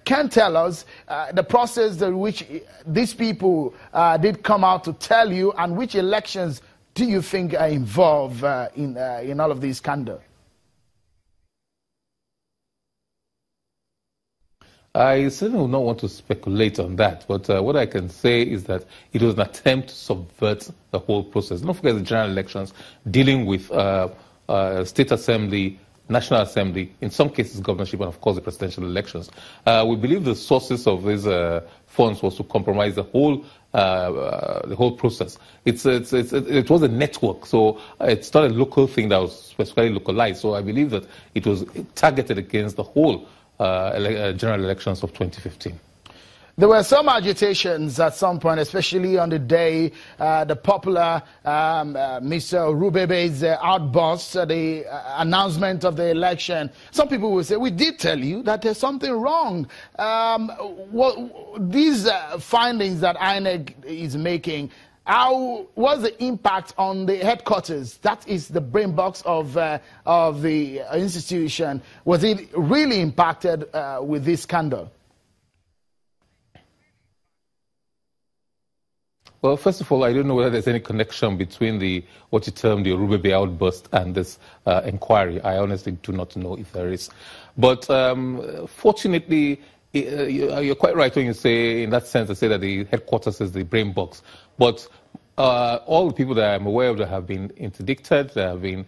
can tell us the process in which these people did come out to tell you, and which elections do you think are involved in all of these scandals? I certainly would not want to speculate on that, but what I can say is that it was an attempt to subvert the whole process. Don't forget the general elections dealing with state assembly, national assembly, in some cases governorship, and of course the presidential elections. We believe the sources of these funds was to compromise the whole process. It was a network, so it's not a local thing that was specifically localized. So I believe that it was targeted against the whole general elections of 2015. There were some agitations at some point, especially on the day the popular Mr. Rubebe's outburst, the announcement of the election. Some people will say, we did tell you that there's something wrong. These findings that INEC is making, how was the impact on the headquarters? That is the brain box of the institution. Was it really impacted with this scandal? Well, first of all, I don't know whether there's any connection between what you term the Rubebe outburst and this inquiry. I honestly do not know if there is. But fortunately, you're quite right when you say, in that sense, I say that the headquarters is the brain box. But all the people that I'm aware of that have been interdicted, that have been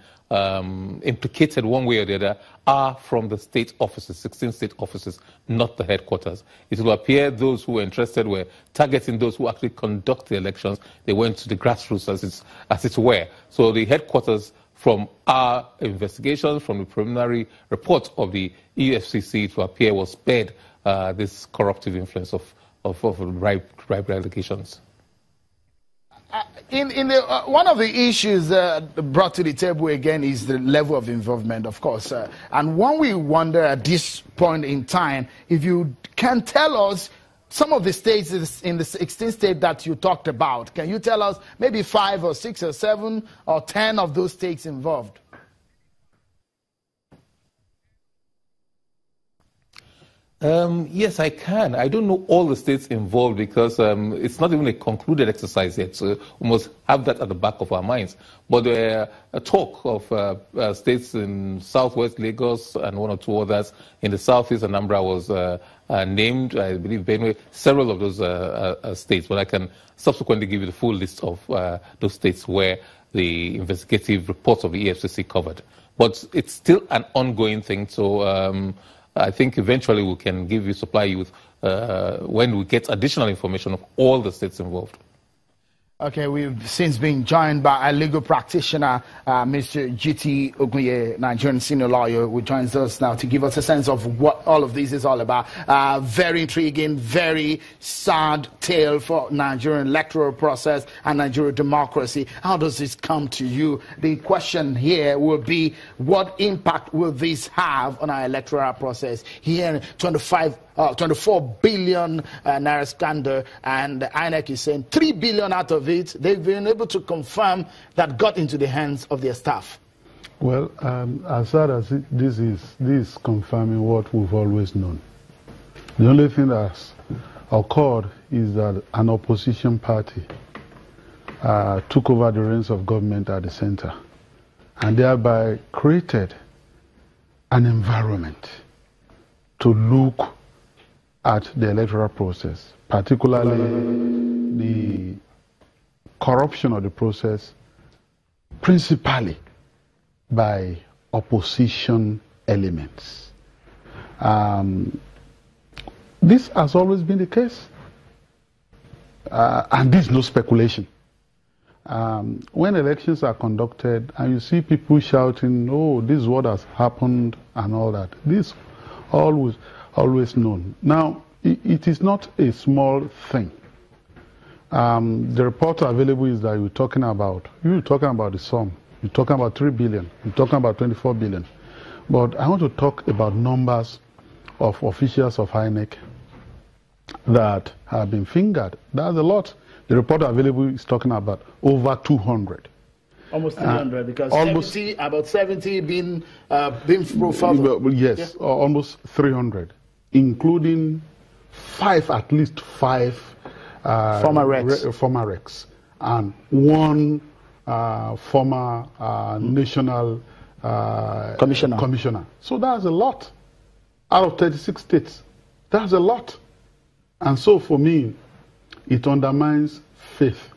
implicated one way or the other, are from the state offices, 16 state offices, not the headquarters. It will appear those who were interested were targeting those who actually conduct the elections. They went to the grassroots, as it were. So the headquarters, from our investigations, from the preliminary report of the EFCC, it will appear was spared this corruptive influence of bribery allegations. One of the issues brought to the table again is the level of involvement, of course. And one we wonder at this point in time, if you can tell us some of the states in the 16 states that you talked about, can you tell us maybe 5 or 6 or 7 or 10 of those states involved? Yes, I can. I don't know all the states involved because it's not even a concluded exercise yet. So we must have that at the back of our minds. But a talk of states in southwest Lagos and 1 or 2 others in the southeast Anambra was named, I believe, Benue, several of those states. But I can subsequently give you the full list of those states where the investigative reports of the EFCC covered. But it's still an ongoing thing. So I think eventually we can supply you with, when we get additional information of all the states involved. Okay, we've since been joined by a legal practitioner, Mr. GT Ogunye, Nigerian senior lawyer, who joins us now to give us a sense of what all of this is all about. Very intriguing, very sad tale for Nigerian electoral process and Nigerian democracy. How does this come to you? The question here will be, what impact will this have on our electoral process? Here, 24 billion naira scandal, and INEC is saying 3 billion out of it they've been able to confirm that got into the hands of their staff. Well, as sad as this is confirming what we've always known. The only thing that's occurred is that an opposition party took over the reins of government at the center and thereby created an environment to look at the electoral process, particularly the corruption of the process, principally by opposition elements. This has always been the case, and this is no speculation. When elections are conducted and you see people shouting, oh, this is what has happened and all that, this always known. Now, it is not a small thing. The report available is that you're talking about the sum. You're talking about 3 billion. You're talking about 24 billion. But I want to talk about numbers of officials of INEC that have been fingered. That's a lot. The report available is talking about over 200. Almost 300, because about 70 being profiled. Yes, yeah. Almost 300. including at least five former recs, and one former national commissioner. So that's a lot. Out of 36 states, that's a lot. And so for me, it undermines faith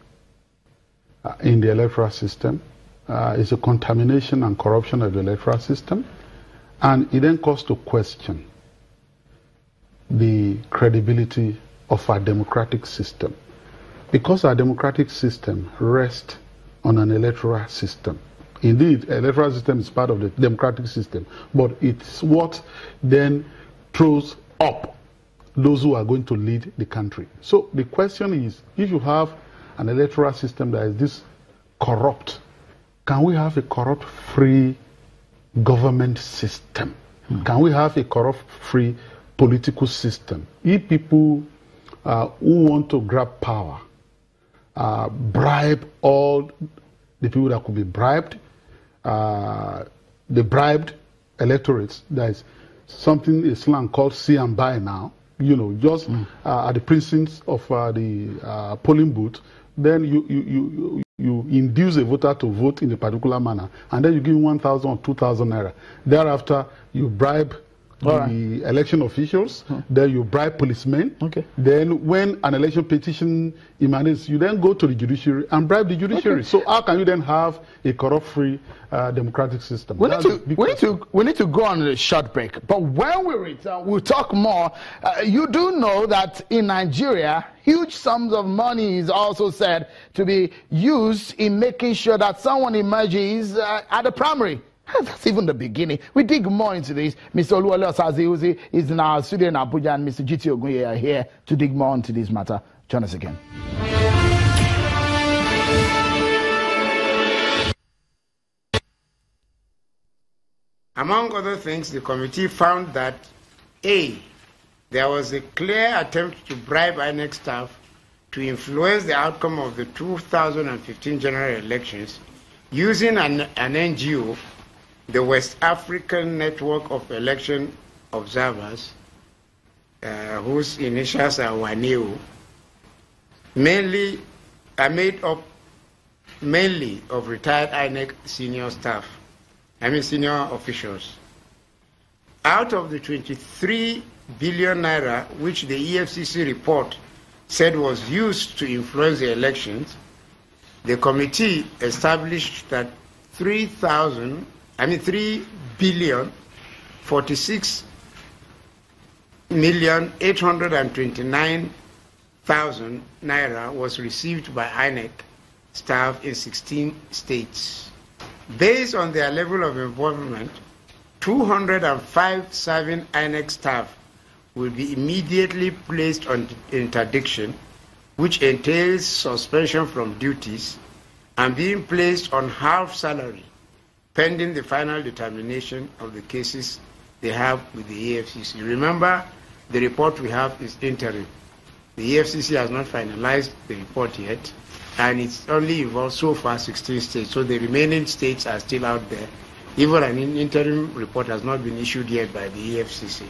in the electoral system. It's a contamination and corruption of the electoral system. And it then calls to question the credibility of our democratic system. Because our democratic system rests on an electoral system. Indeed, electoral system is part of the democratic system, but it's what then throws up those who are going to lead the country. So the question is, if you have an electoral system that is this corrupt, can we have a corrupt-free government system? Can we have a corrupt-free political system? If people who want to grab power bribe all the people that could be bribed, the bribed electorates, there is something Islam called see and buy now, you know, just at the precincts of the polling booth, then you induce a voter to vote in a particular manner, and then you give him 1,000 or 2,000 naira. Thereafter, you bribe the election officials, then you bribe policemen. Then when an election petition emanates, you then go to the judiciary and bribe the judiciary. So how can you then have a corrupt-free democratic system? We need to go on a short break. But when we return, we'll talk more. You do know that in Nigeria, huge sums of money is also said to be used in making sure that someone emerges at the primary. That's even the beginning. We dig more into this. Mr. Oluwole Osaze-Uzi is in our studio in Abuja, and Mr. GT Ogunye are here to dig more into this matter. Join us again. Among other things, the committee found that A, there was a clear attempt to bribe INEC staff to influence the outcome of the 2015 general elections using an NGO, the West African Network of Election Observers, whose initials are WANEO, are made up mainly of retired INEC senior officials. Out of the 23 billion naira which the EFCC report said was used to influence the elections, the committee established that 3 billion 46 million 829,000 naira was received by INEC staff in 16 states. Based on their level of involvement, 205 serving INEC staff will be immediately placed on interdiction, which entails suspension from duties and being placed on half salary, pending the final determination of the cases they have with the EFCC. Remember, the report we have is interim. The EFCC has not finalized the report yet, and it's only involved so far 16 states. So the remaining states are still out there. Even an interim report has not been issued yet by the EFCC.